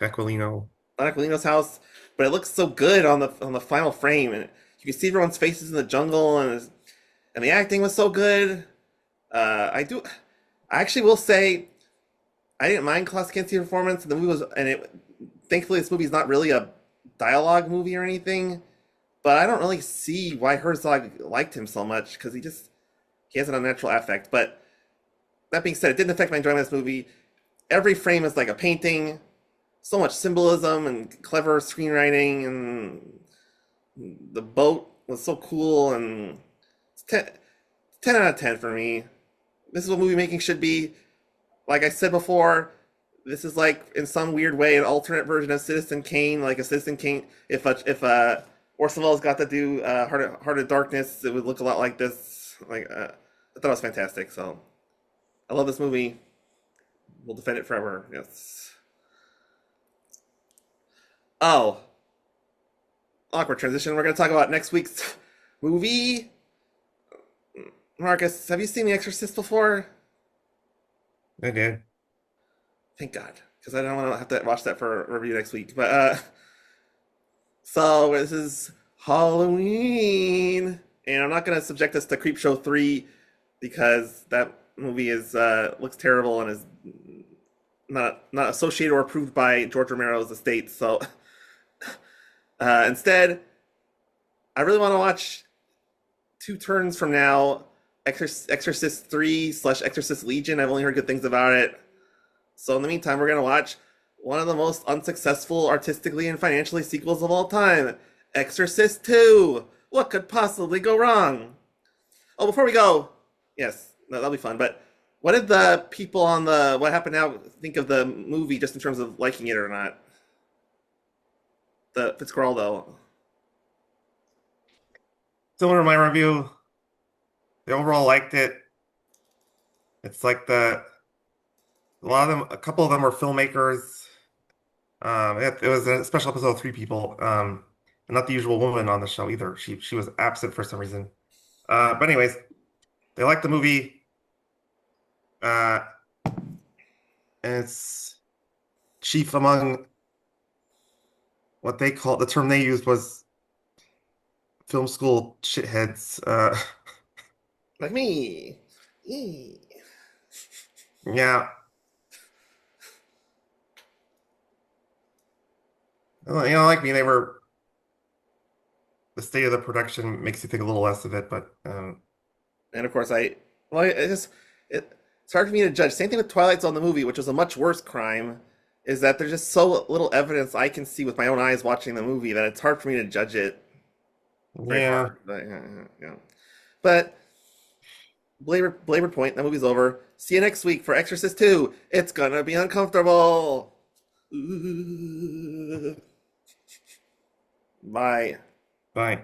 Aquilino. Aquilino's house, but it looks so good on the final frame, and you can see everyone's faces in the jungle, and the acting was so good. I actually will say I didn't mind Klaus Kinski's performance. The movie was, thankfully this movie's not really a dialogue movie or anything, but I don't really see why Herzog liked him so much because he has an unnatural affect. But that being said, it didn't affect my enjoyment of this movie. Every frame is like a painting, so much symbolism and clever screenwriting, and the boat was so cool, and it's 10 out of 10 for me. This is what movie making should be. Like I said before, this is like in some weird way an alternate version of Citizen Kane. Like a Citizen Kane, if Orson Welles got to do Heart of Darkness, it would look a lot like this. Like I thought it was fantastic. So I love this movie. We'll defend it forever. Yes. Oh, awkward transition. We're going to talk about next week's movie. Marcus, have you seen The Exorcist before? I did. Thank God, because I don't want to have to watch that for a review next week. But so this is Halloween, and I'm not going to subject us to Creepshow 3 because that movie is looks terrible and is not associated or approved by George Romero's estate. So instead, I really want to watch 2 turns from now, Exorcist 3 slash Exorcist Legion. I've only heard good things about it. So in the meantime, we're going to watch one of the most unsuccessful artistically and financially sequels of all time, Exorcist 2. What could possibly go wrong? Oh, before we go, yes, that'll be fun. But what did the people on the What Happened Now think of the movie, just in terms of liking it or not? The Fitzcarraldo. Similar to my review, they overall liked it. It's like a couple of them were filmmakers. It was a special episode of 3 people, and not the usual woman on the show either. She was absent for some reason. But anyways, they like the movie, uh, and it's chief among what they call the term they used was film school shitheads. Like me. Eee. Yeah, like me, they were the state of the production makes you think a little less of it, but And of course, it's hard for me to judge. Same thing with Twilight Zone the movie, which was a much worse crime. Is that there's just so little evidence I can see with my own eyes watching the movie that it's hard for me to judge it very yeah, hard. But yeah. But Blaber point, that movie's over. See you next week for Exorcist 2. It's gonna be uncomfortable. Ooh. Bye. bye.